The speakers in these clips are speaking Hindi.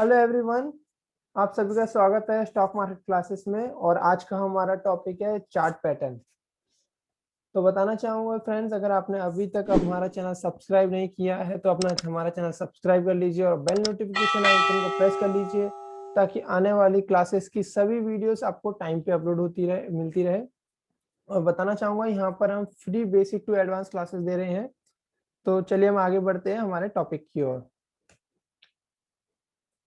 हेलो एवरीवन, आप सभी का स्वागत है स्टॉक मार्केट क्लासेस में। और आज का हमारा टॉपिक है चार्ट पैटर्न। तो बताना चाहूंगा फ्रेंड्स, अगर आपने अभी तक हमारा चैनल सब्सक्राइब नहीं किया है तो अपना हमारा चैनल सब्सक्राइब कर लीजिए और बेल नोटिफिकेशन आइकन को प्रेस कर लीजिए ताकि आने वाली क्लासेस की सभी वीडियोस आपको टाइम पे अपलोड होती रहे मिलती रहे। और बताना चाहूंगा, यहाँ पर हम free basic to advance classes दे रहे हैं। तो चलिए हम आगे बढ़ते हैं हमारे टॉपिक की ओर।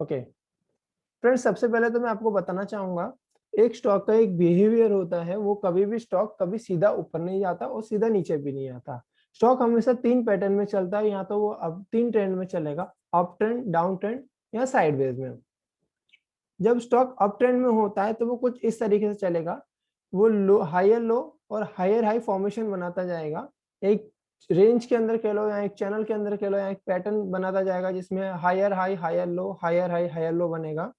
ओके फ्रेंड्स, सबसे पहले तो मैं आपको बताना चाहूंगा, एक स्टॉक का एक बिहेवियर होता है। वो कभी भी स्टॉक कभी सीधा ऊपर नहीं जाता और सीधा नीचे भी नहीं आता। स्टॉक हमेशा तीन पैटर्न में चलता है। या तो वो अब तीन ट्रेंड में चलेगा, अप ट्रेंड, डाउन ट्रेंड या साइडवेज में। जब स्टॉक अप ट्रेंड में होता है तो वो कुछ इस तरीके से चलेगा। वो लो, हायर लो और हायर हाई फॉर्मेशन बनाता जाएगा। एक रेंज के अंदर कह लो या एक चैनल के अंदर कह लो या एक पैटर्न बनाता जाएगा जिसमें higher high higher low, higher high higher low बनेगा।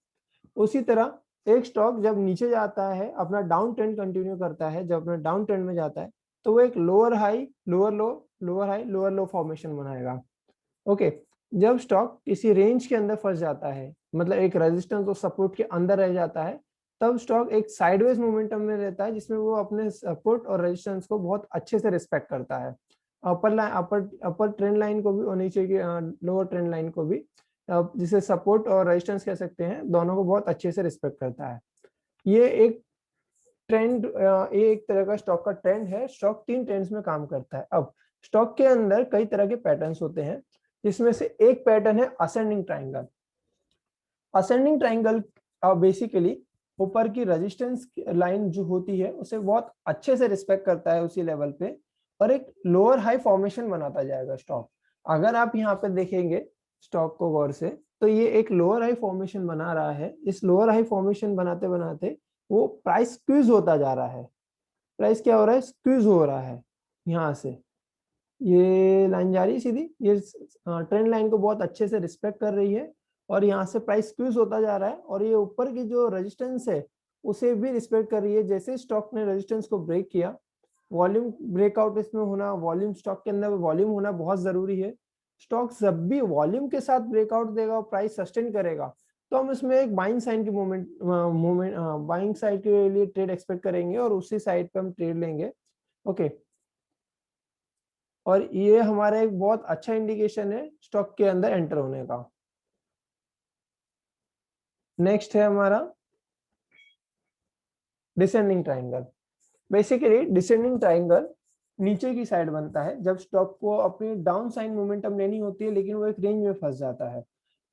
उसी तरह एक स्टॉक जब नीचे जाता है, अपना डाउन ट्रेंड कंटिन्यू करता है, जब अपना डाउन ट्रेंड में जाता है तो वो एक लोअर हाई लोअर लो, लोअर हाई लोअर लो फॉर्मेशन बनाएगा। ओके, जब स्टॉक किसी रेंज के अंदर फंस जाता है, मतलब एक रेजिस्टेंस और सपोर्ट के अंदर रह जाता है, तब स्टॉक एक साइडवेज मोमेंटम में रहता है जिसमें वो अपने सपोर्ट और रेजिस्टेंस को बहुत अच्छे से रिस्पेक्ट करता है। अपर लाइन, अपर ट्रेंड लाइन को भी और नीचे की लोअर ट्रेंड लाइन को भी, जिसे सपोर्ट और रेजिस्टेंस कह सकते हैं, दोनों को बहुत अच्छे से रिस्पेक्ट करता है। ये एक ट्रेंड, ये एक तरह का स्टॉक का ट्रेंड है। स्टॉक तीन ट्रेंड्स में काम करता है। अब स्टॉक के अंदर कई तरह के पैटर्न्स होते हैं, जिसमें से एक पैटर्न है ascending triangle. Ascending triangle basically ऊपर की रेजिस्टेंस लाइन जो होती है उसे बहुत अच्छे से रिस्पेक्ट करता है उसी लेवल पे, और एक लोअर हाई फॉर्मेशन बनाता जाएगा स्टॉक। अगर आप यहाँ पे देखेंगे स्टॉक को गौर से, तो ये एक लोअर हाई फॉर्मेशन बना रहा है। इस लोअर हाई फॉर्मेशन बनाते बनाते वो प्राइस स्क्वीज होता जा रहा है। प्राइस क्या हो रहा है? स्क्वीज हो रहा है। यहाँ से ये लाइन जा रही है सीधी, ये ट्रेंड लाइन को बहुत अच्छे से रिस्पेक्ट कर रही है और यहाँ से प्राइस स्क्वीज होता जा रहा है। और ये ऊपर की जो रेजिस्टेंस है उसे भी रिस्पेक्ट कर रही है। जैसे स्टॉक ने रेजिस्टेंस को ब्रेक किया, वॉल्यूम ब्रेकआउट इसमें होना, वॉल्यूम स्टॉक के अंदर वॉल्यूम होना बहुत जरूरी है। स्टॉक जब भी वॉल्यूम के साथ ब्रेकआउट देगा और प्राइस सस्टेन करेगा तो हम इसमें एक बाइंग साइन की मूवमेंट बाइंग साइड के लिए ट्रेड एक्सपेक्ट करेंगे और उसी साइड पे हम ट्रेड लेंगे। ओके, और ये हमारा एक बहुत अच्छा इंडिकेशन है स्टॉक के अंदर एंटर होने का। नेक्स्ट है हमारा descending triangle. Basically descending triangle नीचे की साइड बनता है जब स्टॉक को अपनी डाउन साइड मोमेंटम लेनी होती है, लेकिन वो एक रेंज में फंस जाता है।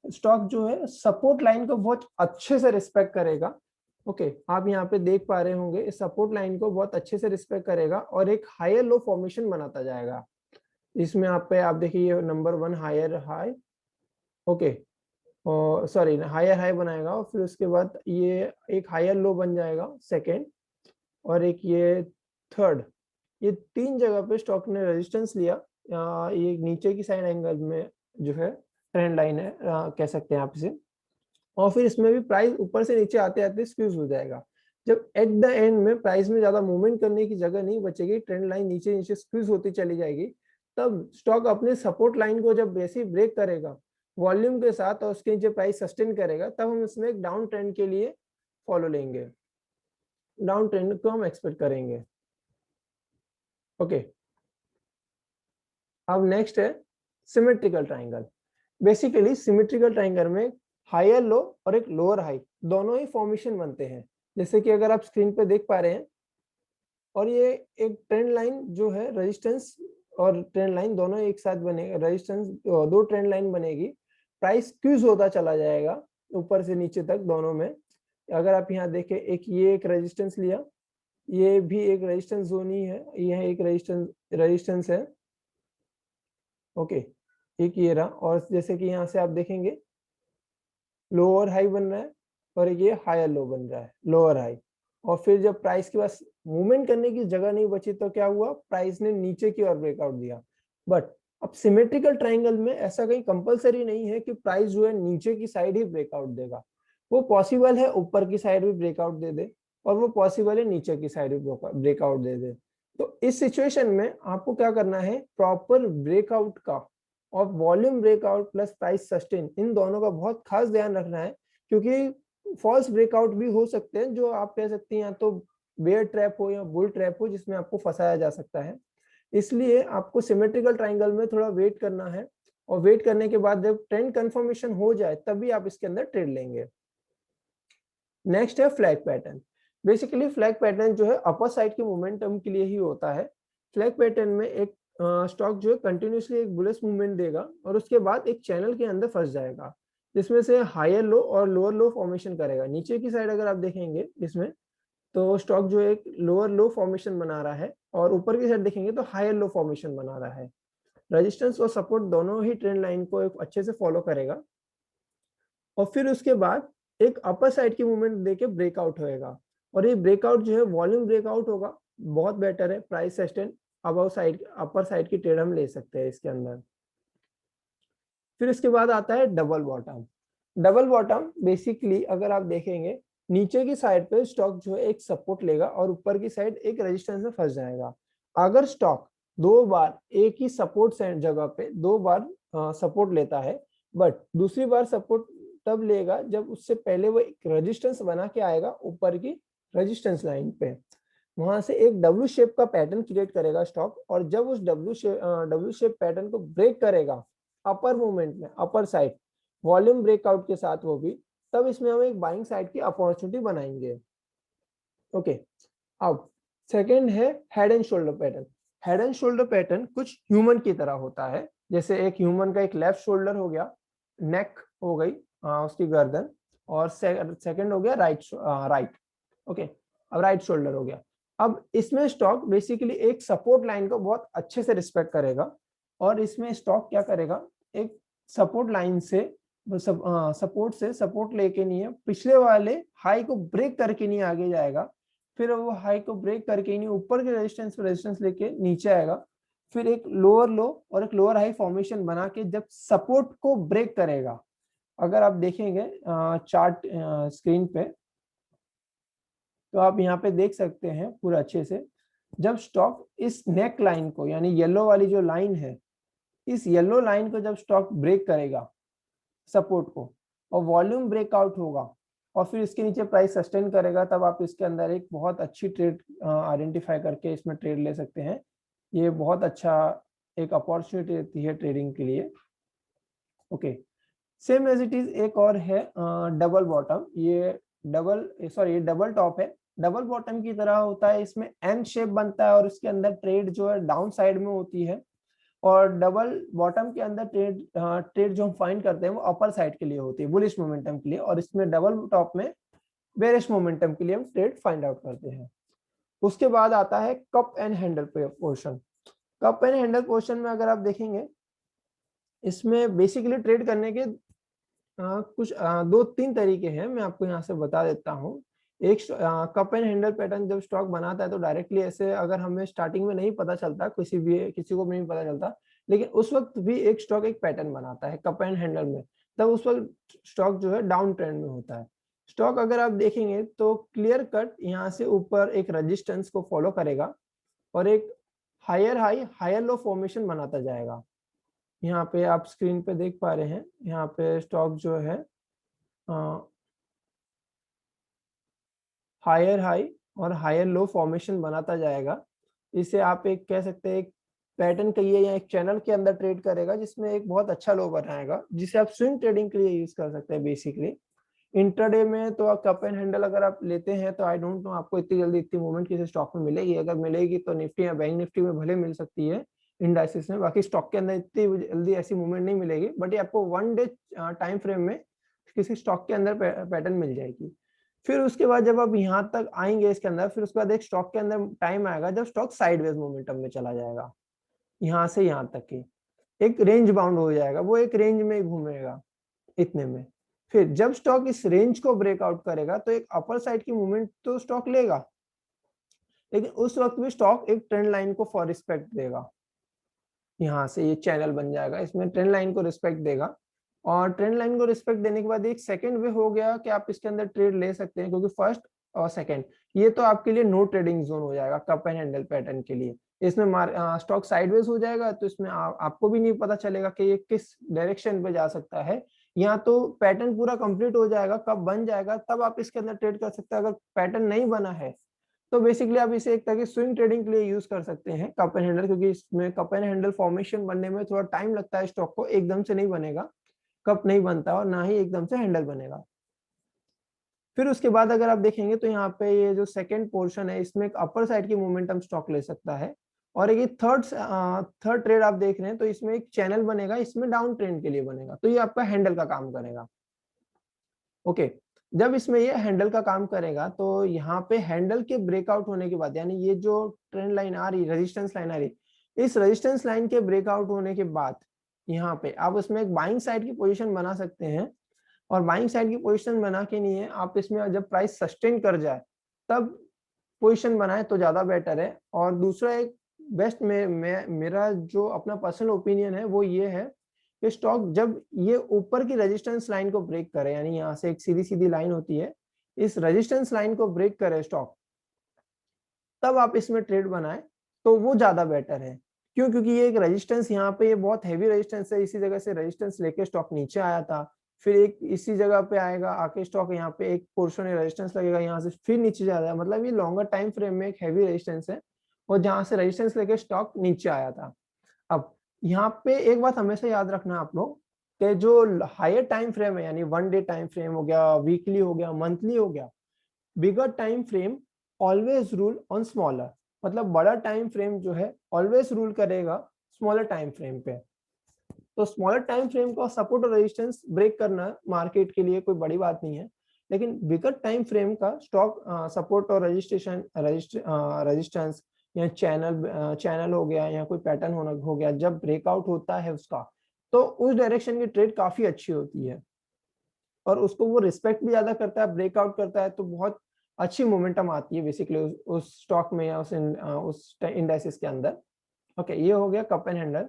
स्टॉक जो है सपोर्ट लाइन को बहुत अच्छे से रिस्पेक्ट करेगा। ओके, आप यहाँ पे देख पा रहे होंगे, इस सपोर्ट लाइन को बहुत अच्छे से रिस्पेक्ट करेगा और एक हायर लो फॉर्मेशन बनाता जाएगा। इसमें आप देखिए number one higher high, okay, और सॉरी हायर हाई बनाएगा और फिर उसके बाद ये एक हायर लो बन जाएगा सेकेंड, और एक ये थर्ड। ये तीन जगह पे स्टॉक ने रेजिस्टेंस लिया। ये नीचे की साइड एंगल में जो है ट्रेंड लाइन है, कह सकते हैं आप इसे। और फिर इसमें भी प्राइस ऊपर से नीचे आते आते स्क्यूज हो जाएगा। जब एट द एंड में प्राइस में ज्यादा मूवमेंट करने की जगह नहीं बचेगी, ट्रेंड लाइन नीचे नीचे स्क्यूज होती चली जाएगी, तब स्टॉक अपने सपोर्ट लाइन को जब वैसे ब्रेक करेगा वॉल्यूम के साथ और उसके नीचे प्राइस सस्टेन करेगा, तब हम इसमें एक डाउन ट्रेंड के लिए फॉलो लेंगे, डाउन ट्रेंड को हम एक्सपेक्ट करेंगे। ओके, अब नेक्स्ट है symmetrical triangle. Basically symmetrical triangle में हायर लो और एक लोअर हाई दोनों ही फॉर्मेशन बनते हैं, जैसे कि अगर आप स्क्रीन पे देख पा रहे हैं। और ये एक ट्रेंड लाइन जो है, रेजिस्टेंस और ट्रेंड लाइन दोनों एक साथ बनेगा। रेजिस्टेंस दो ट्रेंड लाइन बनेगी, प्राइस क्यूज होता चला जाएगा ऊपर से नीचे तक दोनों में। अगर आप यहाँ देखें, एक रेजिस्टेंस लिया, ये भी एक रेजिस्टेंस जोन ही है, यह एक रेजिस्टेंस है। ओके, एक ये रहा, और जैसे कि यहाँ से आप देखेंगे लोअर हाई बन रहा है और ये हायर लो बन रहा है, लोअर हाई। और फिर जब प्राइस के पास मूवमेंट करने की जगह नहीं बची तो क्या हुआ, प्राइस ने नीचे की ओर ब्रेकआउट दिया। बट अब सिमेट्रिकल ट्राइंगल में ऐसा कहीं कंपलसरी नहीं है कि प्राइस जो है नीचे की साइड ही ब्रेकआउट देगा। वो पॉसिबल है ऊपर की साइड भी ब्रेकआउट दे दे और वो पॉसिबल है नीचे की साइड भी ब्रेकआउट दे दे। तो इस सिचुएशन में आपको क्या करना है, प्रॉपर ब्रेकआउट का और volume breakout plus price sustain, इन दोनों का बहुत खास ध्यान रखना है, क्योंकि फॉल्स ब्रेकआउट भी हो सकते हैं जो आप कह सकते हैं या तो बेयर ट्रैप हो या बुल ट्रैप हो जिसमें आपको फंसाया जा सकता है। इसलिए आपको सिमेट्रिकल ट्रायंगल में थोड़ा वेट करना है, और वेट करने के बाद जब ट्रेंड कंफर्मेशन हो जाए तभी आप इसके अंदर ट्रेड लेंगे। नेक्स्ट है flag pattern. Basically flag pattern जो है अपर साइड के मोमेंटम के लिए ही होता है। फ्लैग पैटर्न में एक स्टॉक जो है कंटिन्यूसली एक बुलिश मूवमेंट देगा और उसके बाद एक चैनल के अंदर फंस जाएगा, जिसमें से हायर लो और लोअर लो फॉर्मेशन करेगा। नीचे की साइड अगर आप देखेंगे इसमें, तो स्टॉक जो है एक लोअर लो फॉर्मेशन बना रहा है, और ऊपर की साइड देखेंगे तो हायर लो फॉर्मेशन बना रहा है। रेजिस्टेंस और सपोर्ट दोनों ही ट्रेंड लाइन को एक अच्छे से फॉलो करेगा, और फिर उसके बाद एक अपर साइड की मूवमेंट देके ब्रेकआउट होएगा, और ये ब्रेकआउट जो है वॉल्यूम ब्रेकआउट होगा, बहुत बेटर है। Price sustain above side upper side की ट्रेड हम ले सकते हैं इसके अंदर। फिर इसके बाद आता है double bottom. Double bottom basically अगर आप देखेंगे, नीचे की साइड पे स्टॉक जो है एक सपोर्ट लेगा और ऊपर की साइड एक रेजिस्टेंस में फंस जाएगा। अगर स्टॉक दो बार एक ही सपोर्ट जगह पे दो बार सपोर्ट लेता है, बट दूसरी बार सपोर्ट तब लेगा जब उससे पहले वो एक रेजिस्टेंस बना के आएगा ऊपर की रेजिस्टेंस लाइन पे, वहां से एक डब्ल्यू शेप का पैटर्न क्रिएट करेगा स्टॉक, और जब उस डब्ल्यू शेप पैटर्न को ब्रेक करेगा अपर मूवमेंट में, अपर साइड वॉल्यूम ब्रेकआउट के साथ वो भी, तब इसमें हम एक बाइंग साइड की अपॉर्चुनिटी बनाएंगे। ओके, अब सेकंड है head and shoulder pattern. Head and shoulder pattern कुछ ह्यूमन की तरह होता है, जैसे एक ह्यूमन का एक लेफ्ट शोल्डर हो गया, नेक हो गई उसकी गर्दन, और सेकंड हो गया राइट। ओके, अब राइट शोल्डर हो गया। अब इसमें स्टॉक बेसिकली एक सपोर्ट लाइन को बहुत अच्छे से रिस्पेक्ट करेगा, और इसमें स्टॉक क्या करेगा, एक सपोर्ट लाइन से सपोर्ट से सपोर्ट लेके नहीं है, पिछले वाले हाई को ब्रेक करके नहीं आगे जाएगा, फिर वो हाई को ब्रेक करके नहीं ऊपर के रेजिस्टेंस लेके नीचे आएगा, फिर एक लोअर लो और एक लोअर हाई फॉर्मेशन बना के जब सपोर्ट को ब्रेक करेगा। अगर आप देखेंगे चार्ट स्क्रीन पे, तो आप यहाँ पे देख सकते हैं पूरा अच्छे से, जब स्टॉक इस नेक लाइन को, यानी येलो वाली जो लाइन है, इस येलो लाइन को जब स्टॉक ब्रेक करेगा सपोर्ट को, और वॉल्यूम ब्रेकआउट होगा, और फिर इसके नीचे प्राइस सस्टेन करेगा, तब आप इसके अंदर एक बहुत अच्छी ट्रेड आइडेंटिफाई करके इसमें ट्रेड ले सकते हैं। ये बहुत अच्छा एक अपॉर्चुनिटी रहती है ट्रेडिंग के लिए। Okay, same as it is एक और है डबल बॉटम। ये डबल टॉप है। डबल बॉटम की तरह होता है, इसमें एन शेप बनता है और इसके अंदर ट्रेड जो है डाउन साइड में होती है, और डबल बॉटम के अंदर ट्रेड जो हम फाइंड करते हैं वो अपर साइड के लिए होती है, बुलिश मोमेंटम के लिए, और इसमें डबल टॉप में बेरिश मोमेंटम के लिए हम ट्रेड फाइंड आउट करते हैं। उसके बाद आता है cup and handle portion. Cup and handle portion में अगर आप देखेंगे, इसमें बेसिकली ट्रेड करने के कुछ दो तीन तरीके हैं, मैं आपको यहाँ से बता देता हूँ। एक कप एंड हैंडल पैटर्न जब स्टॉक बनाता है तो डायरेक्टली ऐसे, अगर हमें स्टार्टिंग में नहीं पता चलता, किसी को भी नहीं पता चलता, लेकिन उस वक्त भी एक स्टॉक एक पैटर्न बनाता है कप एंड हैंडल में, तब उस वक्त स्टॉक जो है डाउन ट्रेंड में होता है। स्टॉक अगर आप देखेंगे तो क्लियर कट यहाँ से ऊपर एक रेजिस्टेंस को फॉलो करेगा और एक higher high higher low formation बनाता जाएगा। यहाँ पे आप स्क्रीन पे देख पा रहे हैं, यहाँ पे स्टॉक जो है हायर हाई और हायर लो फॉर्मेशन बनाता जाएगा। इसे आप एक कह सकते हैं एक पैटर्न कहिए या एक चैनल के अंदर ट्रेड करेगा, जिसमें एक बहुत अच्छा लो बनाएगा, जिसे आप स्विंग ट्रेडिंग के लिए यूज कर सकते हैं। बेसिकली इंट्राडे में तो कप एंड हैंडल अगर आप लेते हैं तो आई डोंट नो आपको इतनी जल्दी इतनी मूवमेंट किसी स्टॉक में मिलेगी। अगर मिलेगी तो निफ्टी या बैंक निफ्टी में भले मिल सकती है, इंडाइसिस में, बाकी स्टॉक के अंदर इतनी जल्दी ऐसी मूवमेंट नहीं मिलेगी, बट ये आपको वन डे टाइम फ्रेम में किसी स्टॉक के अंदर पैटर्न मिल जाएगी। फिर उसके बाद जब आप यहाँ तक आएंगे इसके अंदर, फिर उसके बाद एक स्टॉक के अंदर टाइम आएगा जब स्टॉक साइडवेज मोमेंटम में चला जाएगा, यहाँ से यहाँ तक की एक रेंज बाउंड हो जाएगा, वो एक रेंज में घूमेगा इतने में। फिर जब स्टॉक इस रेंज को ब्रेकआउट करेगा तो एक अपर साइड की मूवमेंट तो स्टॉक लेगा, लेकिन उस वक्त भी स्टॉक एक ट्रेंड लाइन को फॉर रिस्पेक्ट देगा। यहाँ से ये चैनल बन जाएगा, इसमें ट्रेंड लाइन को रिस्पेक्ट देगा, और ट्रेंड लाइन को रिस्पेक्ट देने के बाद एक सेकंड वे हो गया कि आप इसके अंदर ट्रेड ले सकते हैं, क्योंकि फर्स्ट और सेकंड ये तो आपके लिए नो ट्रेडिंग जोन हो जाएगा कप एंड हैंडल पैटर्न के लिए। इसमें स्टॉक साइडवेज हो जाएगा तो इसमें आपको भी नहीं पता चलेगा कि ये किस डायरेक्शन पे जा सकता है। या तो पैटर्न पूरा कंप्लीट हो जाएगा, कब बन जाएगा तब आप इसके अंदर ट्रेड कर सकते हैं। अगर पैटर्न नहीं बना है तो बेसिकली आप इसे एक तरह की स्विंग ट्रेडिंग के लिए यूज कर सकते हैं कप एंड हैंडल, क्योंकि इसमें कप एंड हैंडल फॉर्मेशन बनने में थोड़ा टाइम लगता है, स्टॉक को एकदम से नहीं बनेगा, कप नहीं बनता और ना ही एकदम से हैंडल बनेगा। फिर उसके बाद अगर आप देखेंगे तो यहाँ पे ये जो सेकंड पोर्शन है इसमें एक अपर साइड की मोमेंटम स्टॉक ले सकता है। और एक ये थर्ड ट्रेड आप देख रहे हैं तो इसमें एक चैनल बनेगा, इसमें डाउन ट्रेंड के लिए बनेगा, तो ये आपका हैंडल का काम करेगा। ओके, जब इसमें ये हैंडल का काम करेगा तो यहाँ पे हैंडल के ब्रेकआउट होने के बाद, यानी ये जो ट्रेंड लाइन आ रही, रेजिस्टेंस लाइन आ रही, इस रेजिस्टेंस लाइन के ब्रेकआउट होने के बाद यहाँ पे आप उसमें एक बाइंग साइड की पोजीशन बना सकते हैं। और बाइंग साइड की पोजीशन बना के नहीं है, आप इसमें जब प्राइस सस्टेन कर जाए तब पोजीशन बनाए तो ज्यादा बेटर है। और दूसरा एक बेस्ट में मेरा जो अपना पर्सनल ओपिनियन है वो ये है कि स्टॉक जब ये ऊपर की रेजिस्टेंस लाइन को ब्रेक करे, यानी यहाँ से एक सीधी सीधी लाइन होती है, इस रेजिस्टेंस लाइन को ब्रेक करे स्टॉक, तब आप इसमें ट्रेड बनाए तो वो ज्यादा बेटर है। क्यों? क्योंकि ये एक रेजिस्टेंस यहाँ पे ये बहुत हैवी रेजिस्टेंस है, इसी जगह से रेजिस्टेंस लेके स्टॉक नीचे आया था, फिर एक इसी जगह पे आएगा आके स्टॉक यहाँ पे एक पोर्शन रेजिस्टेंस लगेगा, यहाँ से फिर नीचे जा रहा है, मतलब ये लॉन्गर टाइम फ्रेम में एक हैवी रेजिस्टेंस है और जहां से रेजिस्टेंस लेके स्टॉक नीचे आया था। अब यहाँ पे एक बात हमेशा याद रखना आप लोग कि जो हायर टाइम फ्रेम है, यानी 1 डे टाइम फ्रेम हो गया, वीकली हो गया, मंथली हो गया, bigger time frame always rule on smaller, मतलब बड़ा टाइम फ्रेम जो है ऑलवेज रूल करेगा स्मॉलर टाइम फ्रेम पे। तो स्मॉलर टाइम फ्रेम का सपोर्ट और रेजिस्टेंस ब्रेक करना मार्केट के लिए कोई बड़ी बात नहीं है, लेकिन बिगर टाइम फ्रेम का स्टॉक सपोर्ट और रेजिस्टेंस या चैनल हो गया या कोई पैटर्न हो गया, जब ब्रेकआउट होता है उसका, तो उस डायरेक्शन की ट्रेड काफी अच्छी होती है और उसको वो रिस्पेक्ट भी ज्यादा करता है, ब्रेकआउट करता है तो बहुत अच्छी मोमेंटम आती है बेसिकली उस स्टॉक में या उस इंडेक्सेस के अंदर। ओके, ये हो गया कप एंड हैंडल।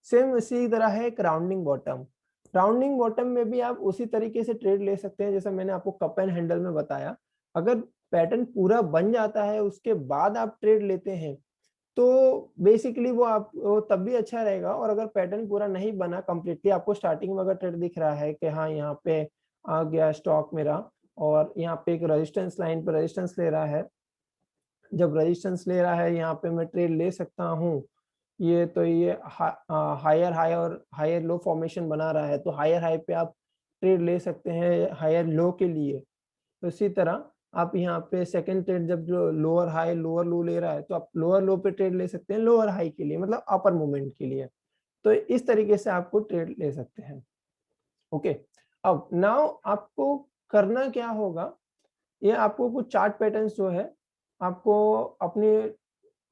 सेम इसी तरह है एक राउंडिंग बॉटम। राउंडिंग बॉटम में भी आप उसी तरीके से ट्रेड ले सकते हैं जैसा मैंने आपको कप एंड हैंडल में बताया। अगर पैटर्न पूरा बन जाता है उसके बाद आप ट्रेड लेते हैं तो बेसिकली वो तब भी अच्छा रहेगा। और अगर पैटर्न पूरा नहीं बना कंप्लीटली, आपको स्टार्टिंग में अगर ट्रेड दिख रहा है कि हाँ यहाँ पे आ गया स्टॉक मेरा और यहाँ पे एक रेजिस्टेंस लाइन पे रेजिस्टेंस ले रहा है, जब रेजिस्टेंस ले रहा है यहाँ पे मैं ट्रेड ले सकता हूँ, ये तो ये हायर हाई और हायर लो फॉर्मेशन बना रहा है तो हायर हाई पे आप ट्रेड ले सकते हैं हायर लो के लिए। तो इसी तरह आप यहाँ पे सेकंड ट्रेड जब जो लोअर हाई लोअर लो ले रहा है तो आप लोअर लो पे ट्रेड ले सकते हैं लोअर हाई के लिए, मतलब अपर मूवमेंट के लिए। तो इस तरीके से आपको ट्रेड ले सकते हैं। ओके, अब नाउ आपको करना क्या होगा, ये आपको कुछ चार्ट पैटर्न्स जो है आपको अपने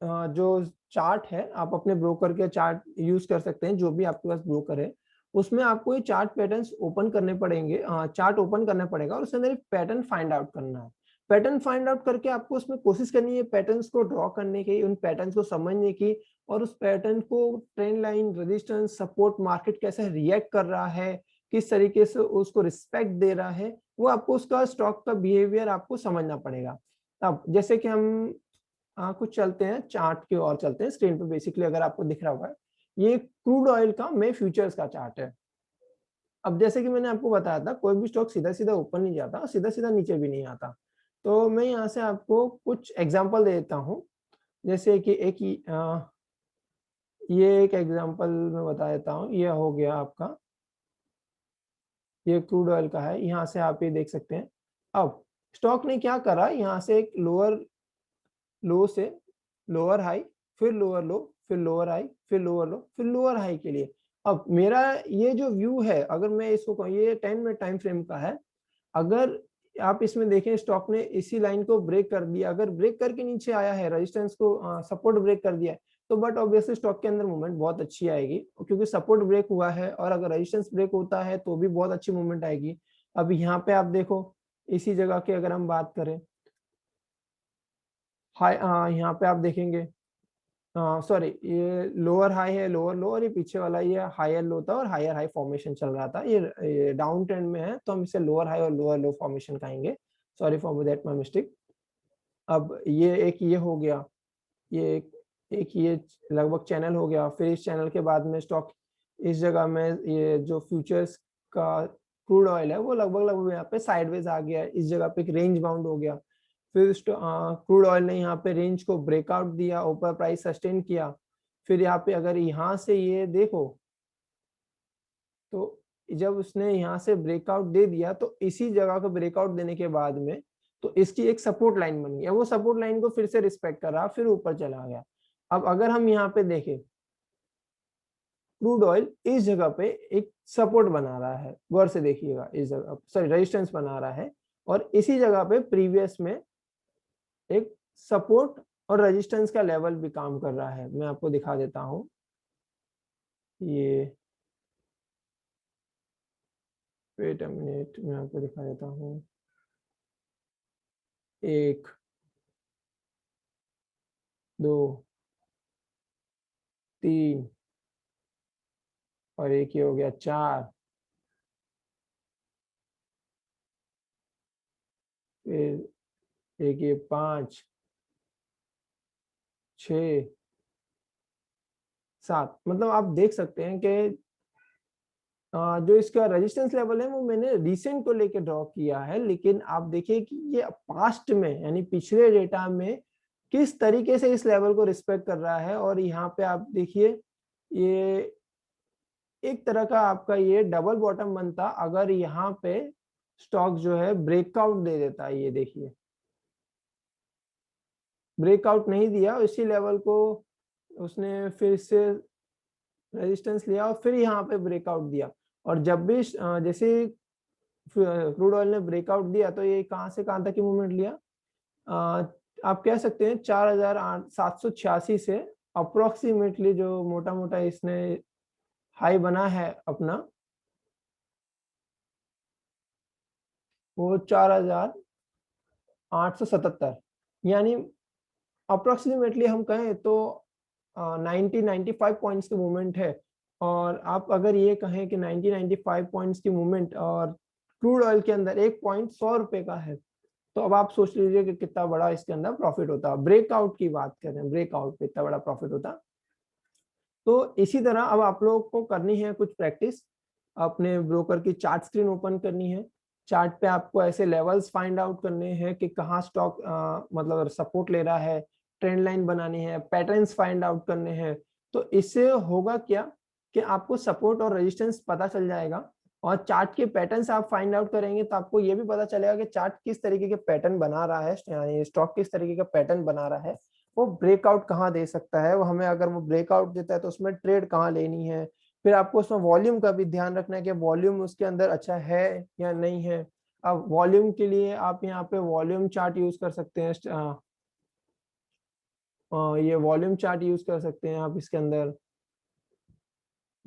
जो चार्ट है आप अपने ब्रोकर के चार्ट यूज कर सकते हैं, जो भी आपके पास ब्रोकर है उसमें आपको ये चार्ट पैटर्न्स ओपन करने पड़ेंगे, चार्ट ओपन करना पड़ेगा और उसके अंदर एक पैटर्न फाइंड आउट करना है। पैटर्न फाइंड आउट करके आपको उसमें कोशिश करनी है पैटर्न्स को ड्रॉ करने की, उन पैटर्न्स को समझने की और उस पैटर्न को trend line resistance support market कैसे रिएक्ट कर रहा है, किस तरीके से उसको रिस्पेक्ट दे रहा है, वो आपको उसका स्टॉक का बिहेवियर आपको समझना पड़ेगा। अब जैसे कि हम कुछ चलते हैं चार्ट की ओर चलते हैं स्क्रीन पे, बेसिकली अगर आपको दिख रहा होगा ये क्रूड ऑयल का मे फ्यूचर्स का चार्ट है। अब जैसे कि मैंने आपको बताया था कोई भी स्टॉक सीधा सीधा ऊपर नहीं जाता, सीधा सीधा नीचे भी नहीं आता। तो मैं यहाँ से आपको कुछ एग्जांपल दे देता हूँ। जैसे कि ये एक एग्जांपल मैं बता देता हूँ, ये हो गया आपका, ये क्रूड ऑयल का है, यहाँ से आप ये देख सकते हैं। अब स्टॉक ने क्या करा, यहाँ से एक लोअर लो से लोअर हाई, फिर लोअर लो, फिर लोअर हाई, फिर लोअर लो, फिर लोअर हाई के लिए। अब मेरा ये जो व्यू है, अगर मैं इसको कहूँ, ये 10 मिनट टाइम फ्रेम का है, अगर आप इसमें देखें स्टॉक ने इसी लाइन को ब्रेक कर दिया, अगर ब्रेक करके नीचे आया है, रेजिस्टेंस को सपोर्ट ब्रेक कर दिया है, तो बट ऑब्वियसली स्टॉक के अंदर मूवमेंट बहुत अच्छी आएगी क्योंकि सपोर्ट ब्रेक हुआ है, और अगर रेजिस्टेंस ब्रेक होता है तो भी बहुत अच्छी मूवमेंट आएगी। अब यहाँ पे आप देखो इसी जगह की अगर हम बात करें, हाई यहाँ पे आप देखेंगे, सॉरी ये लोअर हाई है लोअर लो, और ये पीछे वाला ये हायर लो था और हायर हाई फॉर्मेशन चल रहा था, ये डाउन ट्रेंड में है तो हम इसे लोअर हाई और लोअर लो फॉर्मेशन कहेंगे। Sorry for that my mistake. अब ये एक ये हो गया, ये एक एक ये लगभग चैनल हो गया, फिर इस चैनल के बाद में स्टॉक इस जगह में ये जो फ्यूचर्स का क्रूड ऑयल है वो लगभग लगभग यहाँ पे साइडवेज आ गया है, इस जगह पे एक रेंज बाउंड हो गया। फिर क्रूड ऑयल ने यहाँ पे रेंज को ब्रेकआउट दिया, ऊपर प्राइस सस्टेन किया। फिर यहाँ पे अगर यहाँ से ये देखो तो जब उसने यहाँ से ब्रेकआउट दे दिया तो इसी जगह को ब्रेकआउट देने के बाद में तो इसकी एक सपोर्ट लाइन बन गई, वो सपोर्ट लाइन को फिर से रिस्पेक्ट कर रहा, फिर ऊपर चला गया। अब अगर हम यहाँ पे देखें, क्रूड ऑयल इस जगह पे एक सपोर्ट बना रहा है, गौर से देखिएगा, इस जगह सॉरी रेजिस्टेंस बना रहा है, और इसी जगह पे प्रीवियस में एक सपोर्ट और रेजिस्टेंस का लेवल भी काम कर रहा है। मैं आपको दिखा देता हूं, ये वेट अ मिनट, मैं आपको दिखा देता हूँ। 1 2 3 और एक ये हो गया 4, फिर एक ये 5 6 7। मतलब आप देख सकते हैं कि जो इसका रेजिस्टेंस लेवल है वो मैंने रिसेंट को लेके ड्रॉ किया है, लेकिन आप देखिए कि ये पास्ट में यानी पिछले डेटा में किस तरीके से इस लेवल को रिस्पेक्ट कर रहा है। और यहाँ पे आप देखिए ये एक तरह का आपका ये डबल बॉटम बनता अगर यहाँ पे स्टॉक जो है ब्रेकआउट दे देता है। ये देखिए ब्रेकआउट नहीं दिया, इसी लेवल को उसने फिर से रेजिस्टेंस लिया और फिर यहाँ पे ब्रेकआउट दिया। और जब भी जैसे क्रूड ऑयल ने ब्रेकआउट दिया तो ये कहां से कहां तक की मूवमेंट लिया, आप कह सकते हैं 4786 से अप्रोक्सीमेटली जो मोटा मोटा इसने हाई बना है अपना, वो 4877, यानी अप्रोक्सीमेटली हम कहें तो 95 पॉइंट्स की मूवमेंट है। और आप अगर ये कहें कि 95 पॉइंट्स की मूवमेंट और क्रूड ऑयल के अंदर एक पॉइंट 100 रुपए का है, तो अब आप सोच लीजिए कि कितना बड़ा इसके अंदर प्रॉफिट होता। ब्रेकआउट की बात करें, ब्रेकआउट पे इतना बड़ा प्रॉफिट होता। तो इसी तरह अब आप लोग को करनी है कुछ प्रैक्टिस, अपने ब्रोकर की चार्ट स्क्रीन ओपन करनी है। चार्ट पे आपको ऐसे लेवल्स फाइंड आउट करने हैं कि कहाँ स्टॉक मतलब सपोर्ट ले रहा है, ट्रेंड लाइन बनानी है, पैटर्न्स फाइंड आउट करने हैं। तो इससे होगा क्या कि आपको सपोर्ट और रेजिस्टेंस पता चल जाएगा, और चार्ट के पैटर्न्स आप फाइंड आउट करेंगे तो आपको ये भी पता चलेगा कि चार्ट किस तरीके के पैटर्न बना रहा है, यानी स्टॉक किस तरीके का पैटर्न बना रहा है, वो ब्रेकआउट कहाँ दे सकता है, वो हमें अगर वो ब्रेकआउट देता है तो उसमें ट्रेड कहाँ लेनी है। फिर आपको उसमें वॉल्यूम का भी ध्यान रखना है कि वॉल्यूम उसके अंदर अच्छा है या नहीं है। अब वॉल्यूम के लिए आप यहाँ पे वॉल्यूम चार्ट यूज कर सकते हैं, ये वॉल्यूम चार्ट यूज कर सकते हैं आप इसके अंदर।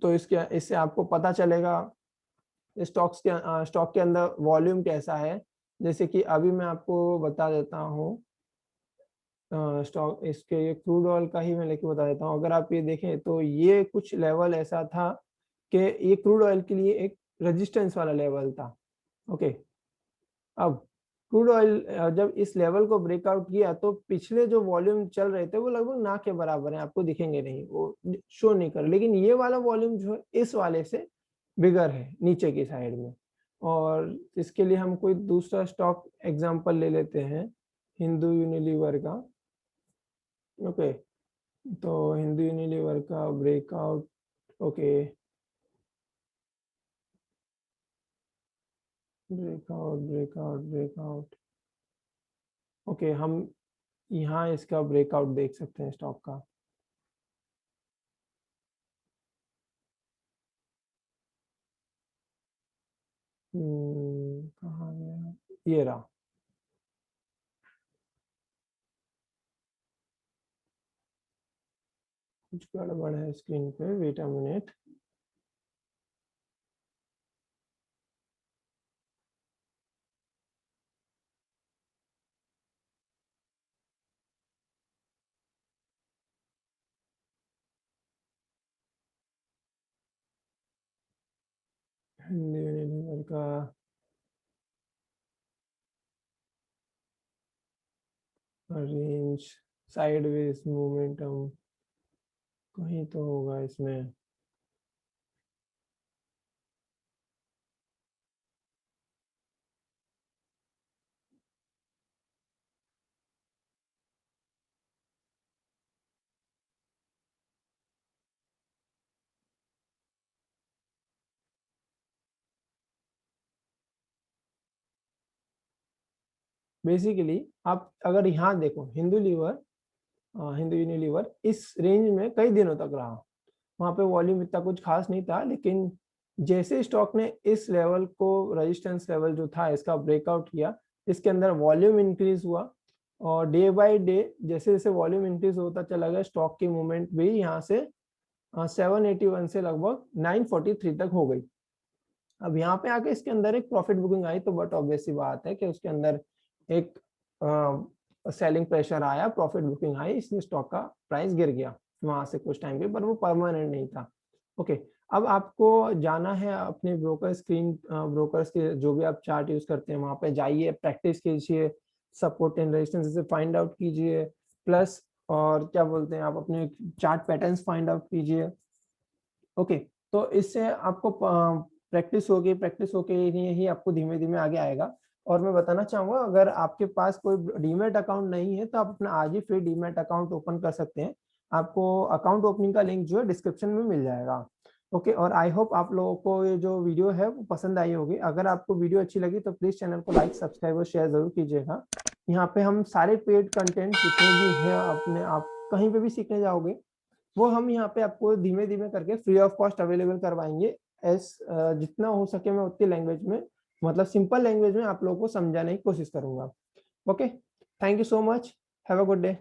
तो इससे आपको पता चलेगा स्टॉक के अंदर वॉल्यूम कैसा है। जैसे कि अभी मैं आपको बता देता हूँ, स्टॉक इसके ये क्रूड ऑयल का ही मैं लेके बता देता हूँ। अगर आप ये देखें तो ये कुछ लेवल ऐसा था कि ये क्रूड ऑयल के लिए एक रेजिस्टेंस वाला लेवल था। ओके, अब क्रूड ऑयल जब इस लेवल को ब्रेकआउट किया तो पिछले जो वॉल्यूम चल रहे थे वो लगभग ना के बराबर है, आपको दिखेंगे नहीं, वो शो नहीं कर, लेकिन ये वाला वॉल्यूम जो है इस वाले से बिगर है नीचे की साइड में। और इसके लिए हम कोई दूसरा स्टॉक एग्जांपल ले लेते हैं, हिंदू यूनिलीवर का। ओके, तो हिंदू यूनिलीवर का breakout. Okay, breakout breakout breakout. Okay, हम यहाँ इसका ब्रेकआउट देख सकते हैं स्टॉक का। कहाँ गया, ये रहा। कुछ गड़बड़ है स्क्रीन पे, wait a minute. Hindu Unilever का रेंज, साइडवेज मोमेंटम, कहीं तो होगा इसमें। बेसिकली आप अगर यहाँ देखो, हिंदू यूनिलीवर इस रेंज में कई दिनों तक रहा। वहां पे वॉल्यूम इतना कुछ खास नहीं था, लेकिन जैसे स्टॉक ने इस लेवल को, रेजिस्टेंस लेवल जो था इसका ब्रेकआउट किया, इसके अंदर वॉल्यूम इंक्रीज हुआ, और डे बाय डे जैसे जैसे वॉल्यूम इंक्रीज होता चला गया, स्टॉक की मूवमेंट भी यहाँ से 781 से लगभग 943 तक हो गई। अब यहाँ पे आके इसके अंदर एक प्रॉफिट बुकिंग आई, तो बट ऑब्वियस सी बात है कि उसके अंदर एक सेलिंग प्रेशर आया, प्रॉफिट बुकिंग आई, इसलिए स्टॉक का प्राइस गिर गया वहां से कुछ टाइम पे, पर वो परमानेंट नहीं था। ओके, अब आपको जाना है अपने ब्रोकर्स के जो भी आप चार्ट यूज करते हैं वहां पे जाइए, प्रैक्टिस कीजिए, सपोर्ट एंड रेजिस्टेंस से फाइंड आउट कीजिए, प्लस और क्या बोलते हैं, आप अपने चार्ट पैटर्न्स फाइंड आउट कीजिए। ओके, तो इससे आपको प्रैक्टिस होके ही आपको धीमे धीमे आगे आएगा। और मैं बताना चाहूंगा, अगर आपके पास कोई डीमेट अकाउंट नहीं है तो आप अपना आज ही फ्री डीमेट अकाउंट ओपन कर सकते हैं। आपको अकाउंट ओपनिंग का लिंक जो है डिस्क्रिप्शन में मिल जाएगा। ओके, और आई होप आप लोगों को ये जो वीडियो है वो पसंद आई होगी। अगर आपको वीडियो अच्छी लगी तो प्लीज चैनल को लाइक, सब्सक्राइब और शेयर जरूर कीजिएगा। यहाँ पे हम सारे पेड कंटेंट जितने भी हैं, अपने आप कहीं पे भी सीखने जाओगे, वो हम यहाँ पे आपको धीमे धीमे करके फ्री ऑफ कॉस्ट अवेलेबल करवाएंगे। एस जितना हो सके मैं उतनी लैंग्वेज में, मतलब सिंपल लैंग्वेज में आप लोगों को समझाने की कोशिश करूंगा। Okay, thank you so much, have a good day.